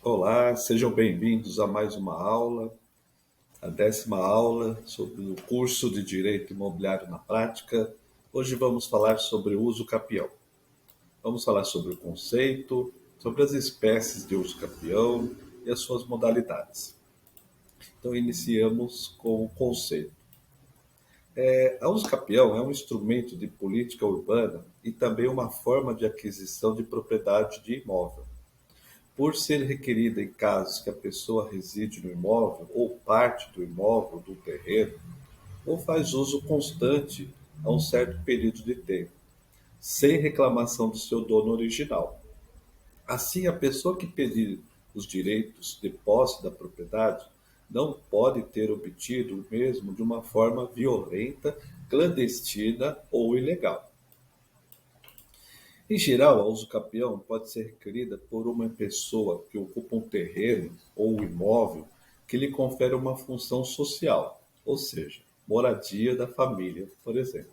Olá, sejam bem-vindos a mais uma aula, a 10ª aula sobre o curso de Direito Imobiliário na Prática. Hoje vamos falar sobre o uso capião. Vamos falar sobre o conceito, sobre as espécies de uso capião e as suas modalidades. Então, iniciamos com o conceito. A uso capião é um instrumento de política urbana e também uma forma de aquisição de propriedade de imóvel. Por ser requerida em casos que a pessoa reside no imóvel ou parte do imóvel, do terreno, ou faz uso constante a um certo período de tempo, sem reclamação do seu dono original. Assim, a pessoa que pedir os direitos de posse da propriedade não pode ter obtido o mesmo de uma forma violenta, clandestina ou ilegal. Em geral, a usucapião pode ser requerida por uma pessoa que ocupa um terreno ou um imóvel que lhe confere uma função social, ou seja, moradia da família, por exemplo.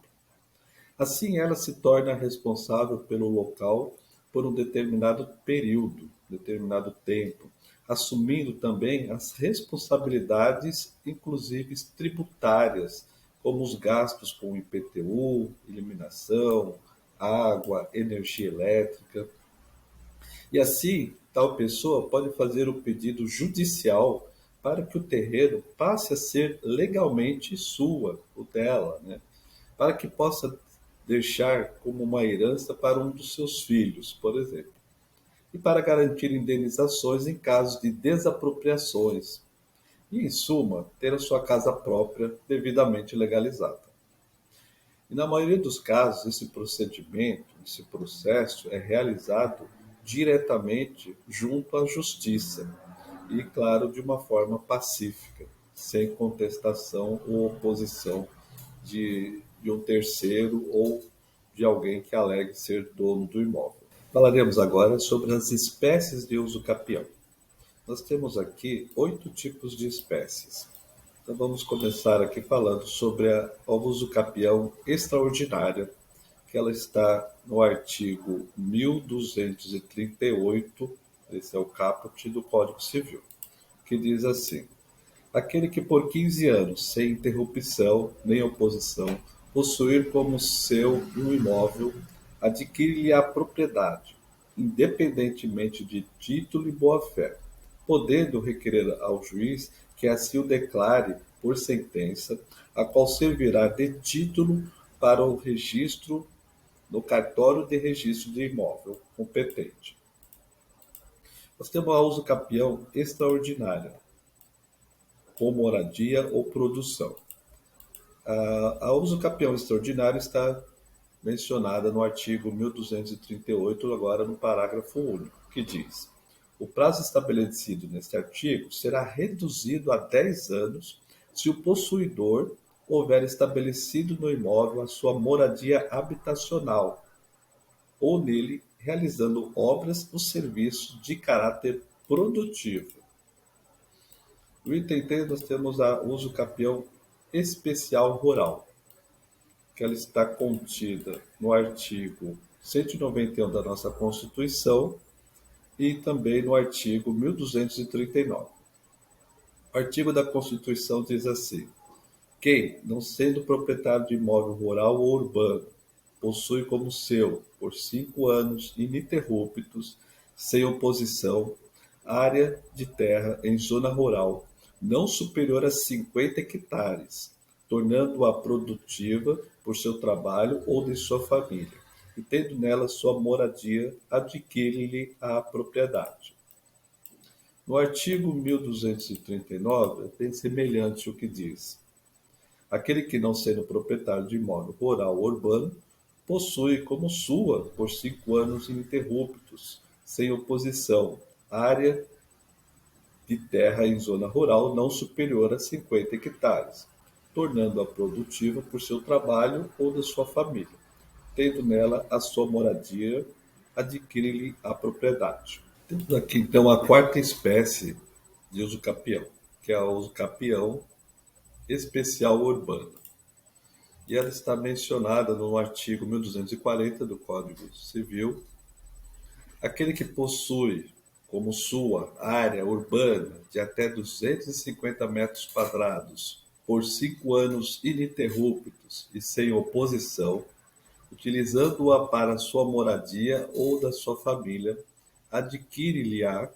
Assim, ela se torna responsável pelo local por um determinado período, determinado tempo, assumindo também as responsabilidades, inclusive tributárias, como os gastos com IPTU, iluminação, água, energia elétrica. E assim, tal pessoa pode fazer o pedido judicial para que o terreno passe a ser legalmente sua, o dela, né? Para que possa deixar como uma herança para um dos seus filhos, por exemplo, e para garantir indenizações em casos de desapropriações, e, em suma, ter a sua casa própria devidamente legalizada. E na maioria dos casos, esse procedimento, esse processo é realizado diretamente junto à justiça e, claro, de uma forma pacífica, sem contestação ou oposição de um terceiro ou de alguém que alegue ser dono do imóvel. Falaremos agora sobre as espécies de uso capião. Nós temos aqui 8 tipos de espécies. Então vamos começar aqui falando sobre a uso capião extraordinária, que ela está no artigo 1238, esse é o caput do Código Civil, que diz assim: aquele que por 15 anos, sem interrupção nem oposição, possuir como seu um imóvel, adquire-lhe a propriedade, independentemente de título e boa-fé, podendo requerer ao juiz que assim o declare por sentença, a qual servirá de título para o registro no cartório de registro de imóvel competente. Nós temos a uso capião extraordinária, com moradia ou produção. A uso capião extraordinário está mencionada no artigo 1238, agora no parágrafo único, que diz: o prazo estabelecido neste artigo será reduzido a 10 anos se o possuidor houver estabelecido no imóvel a sua moradia habitacional ou nele realizando obras ou serviços de caráter produtivo. No item 3, nós temos a uso capião especial rural, que ela está contida no artigo 191 da nossa Constituição e também no artigo 1239. O artigo da Constituição diz assim: quem, não sendo proprietário de imóvel rural ou urbano, possui como seu, por 5 anos ininterruptos, sem oposição, área de terra em zona rural não superior a 50 hectares, tornando-a produtiva por seu trabalho ou de sua família, e tendo nela sua moradia, adquire-lhe a propriedade. No artigo 1239, é bem semelhante o que diz: aquele que, não sendo proprietário de imóvel rural ou urbano, possui como sua, por 5 anos ininterruptos, sem oposição, área de terra em zona rural não superior a 50 hectares, tornando-a produtiva por seu trabalho ou da sua família, tendo nela a sua moradia, adquire-lhe a propriedade. Temos aqui então a quarta espécie de uso capião, que é o uso capião especial urbano. E ela está mencionada no artigo 1240 do Código Civil. Aquele que possui como sua área urbana de até 250 metros quadrados por 5 anos ininterruptos e sem oposição, utilizando-a para sua moradia ou da sua família, adquire-lhe-á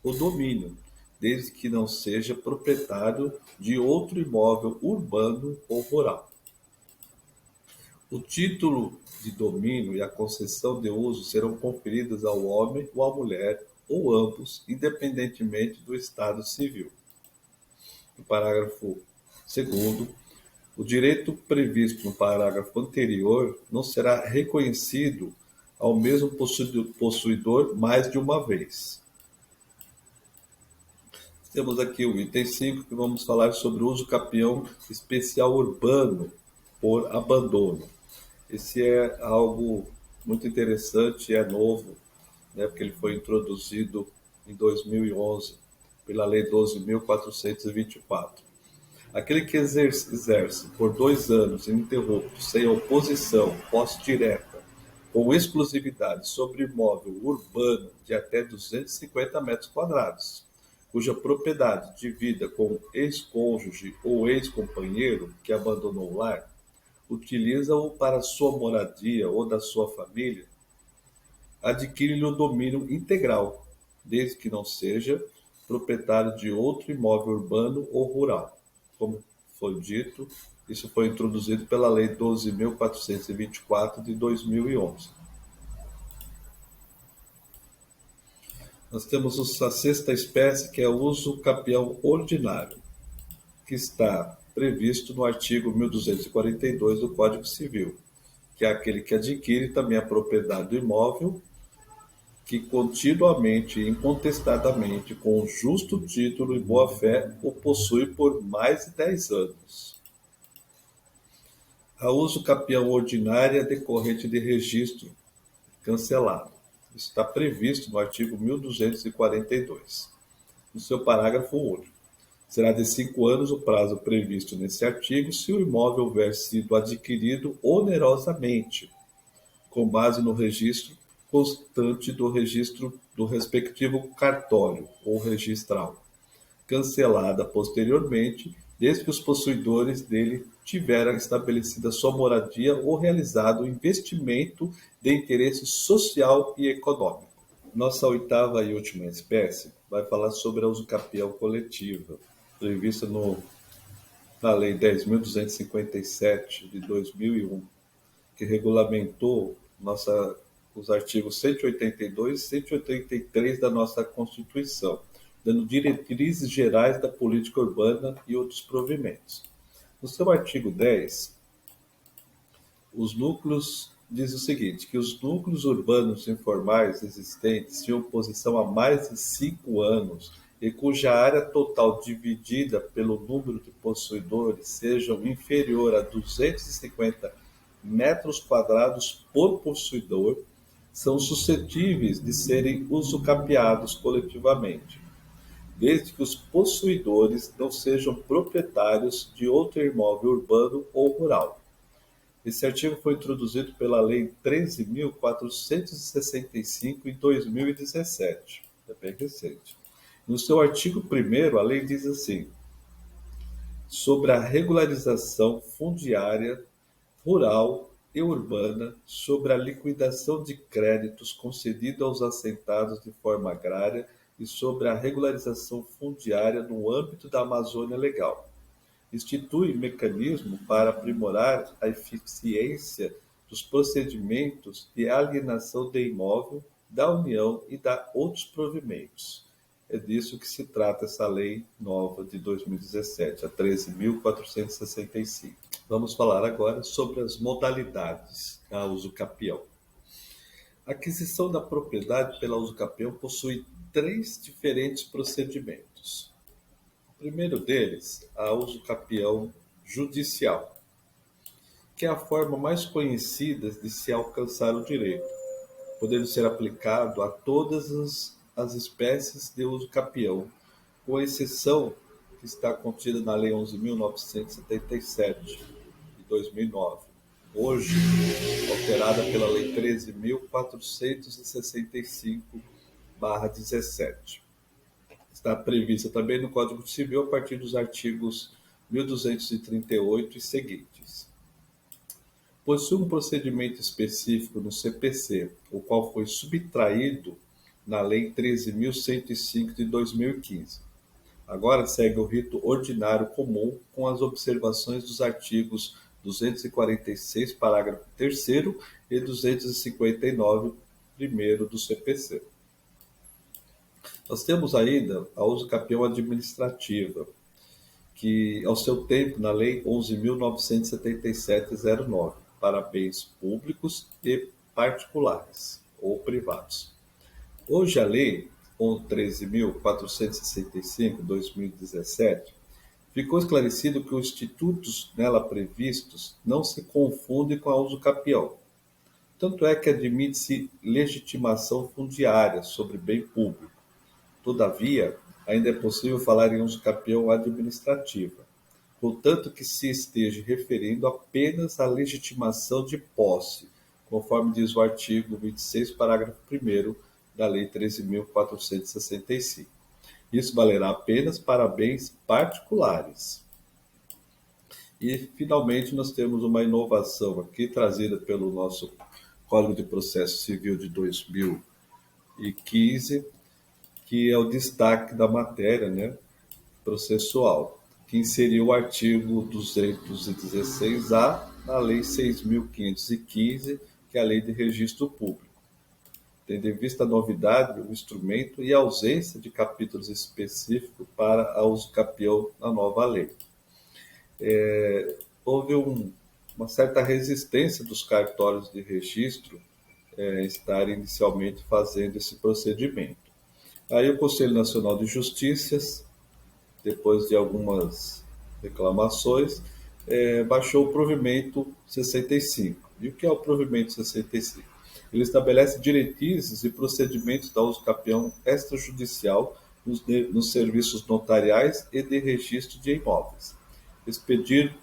o domínio, desde que não seja proprietário de outro imóvel urbano ou rural. O título de domínio e a concessão de uso serão conferidas ao homem ou à mulher, ou ambos, independentemente do estado civil. No parágrafo 2º, o direito previsto no parágrafo anterior não será reconhecido ao mesmo possuidor mais de uma vez. Temos aqui o item 5, que vamos falar sobre o uso capião especial urbano por abandono. Esse é algo muito interessante, é novo, né, porque ele foi introduzido em 2011 pela Lei 12.424. Aquele que exerce por 2 anos ininterruptos, sem oposição, posse direta, com exclusividade sobre imóvel urbano de até 250 metros quadrados, cuja propriedade divida com ex-cônjuge ou ex-companheiro que abandonou o lar, utiliza-o para sua moradia ou da sua família, adquire-lhe o domínio integral, desde que não seja proprietário de outro imóvel urbano ou rural. Como foi dito, isso foi introduzido pela Lei 12.424 de 2011. Nós temos a sexta espécie, que é o uso capião ordinário, que está previsto no artigo 1242 do Código Civil, que é aquele que adquire também a propriedade do imóvel, que continuamente e incontestadamente, com justo título e boa-fé, o possui por mais de 10 anos. A uso capião ordinária decorrente de registro cancelado. Isso está previsto no artigo 1242, no seu parágrafo único. Será de 5 anos o prazo previsto nesse artigo se o imóvel houver sido adquirido onerosamente, com base no registro constante do registro do respectivo cartório ou registral, cancelada posteriormente, desde que os possuidores dele tiveram estabelecida sua moradia ou realizado o investimento de interesse social e econômico. Nossa oitava e última espécie vai falar sobre a usucapião coletiva, prevista na Lei 10.257 de 2001, que regulamentou os artigos 182 e 183 da nossa Constituição, dando diretrizes gerais da política urbana e outros provimentos. No seu artigo 10, diz o seguinte, que os núcleos urbanos informais existentes em oposição há mais de 5 anos e cuja área total dividida pelo número de possuidores sejam inferior a 250 metros quadrados por possuidor, são suscetíveis de serem usucapiados coletivamente, desde que os possuidores não sejam proprietários de outro imóvel urbano ou rural. Esse artigo foi introduzido pela Lei 13.465 em 2017, é bem recente. No seu artigo 1º, a lei diz assim: sobre a regularização fundiária rural e urbana, sobre a liquidação de créditos concedidos aos assentados de forma agrária e sobre a regularização fundiária no âmbito da Amazônia Legal. Institui mecanismo para aprimorar a eficiência dos procedimentos de alienação de imóvel da União e da outros provimentos. É disso que se trata essa lei nova de 2017, a 13.465. Vamos falar agora sobre as modalidades da usucapião. A aquisição da propriedade pela usucapião possui 3 diferentes procedimentos. O primeiro deles, a usucapião judicial, que é a forma mais conhecida de se alcançar o direito, podendo ser aplicado a todas as espécies de usucapião, com exceção que está contida na Lei 11.977, de 2009, hoje alterada pela Lei 13.465, 17. Está prevista também no Código Civil a partir dos artigos 1238 e seguintes. Possui um procedimento específico no CPC, o qual foi subtraído na Lei 13.105 de 2015. Agora segue o rito ordinário comum com as observações dos artigos 246, parágrafo 3º e 259, primeiro do CPC. Nós temos ainda a usucapião administrativa, que, ao seu tempo, na Lei 11.977/09, para bens públicos e particulares ou privados. Hoje, a Lei 13.465/2017 ficou esclarecido que os institutos nela previstos não se confundem com a usucapião. Tanto é que admite-se legitimação fundiária sobre bem público. Todavia, ainda é possível falar em usucapião administrativa, contanto que se esteja referindo apenas à legitimação de posse, conforme diz o artigo 26, parágrafo 1º da Lei 13.465. Isso valerá apenas para bens particulares. E, finalmente, nós temos uma inovação aqui, trazida pelo nosso Código de Processo Civil de 2015, que é o destaque da matéria, né, processual, que inseriu o artigo 216-A na Lei 6.515, que é a Lei de Registro Público. Tendo em vista a novidade, o instrumento e a ausência de capítulos específicos para a usucapião na nova lei. Houve uma certa resistência dos cartórios de registro estarem inicialmente fazendo esse procedimento. Aí o Conselho Nacional de Justiça, depois de algumas reclamações, baixou o provimento 65. E o que é o provimento 65? Ele estabelece diretrizes e procedimentos da usucapião extrajudicial nos serviços notariais e de registro de imóveis, expedir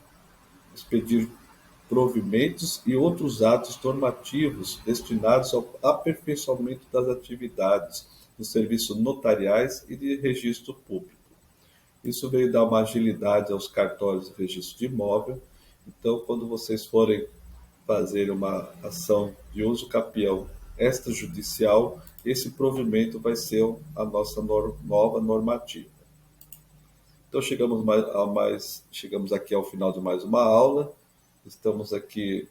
provimentos e outros atos normativos destinados ao aperfeiçoamento das atividades nos serviços notariais e de registro público. Isso veio dar uma agilidade aos cartórios de registro de imóvel. Então, quando vocês forem fazer uma ação de usucapião extrajudicial, esse provimento vai ser a nossa nova normativa. Então, chegamos aqui ao final de mais uma aula. Estamos aqui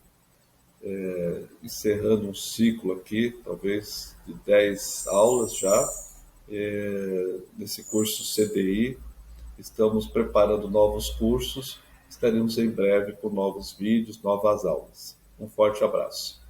encerrando um ciclo aqui, talvez de 10 aulas já, nesse curso CDI. Estamos preparando novos cursos, estaremos em breve com novos vídeos, novas aulas. Um forte abraço.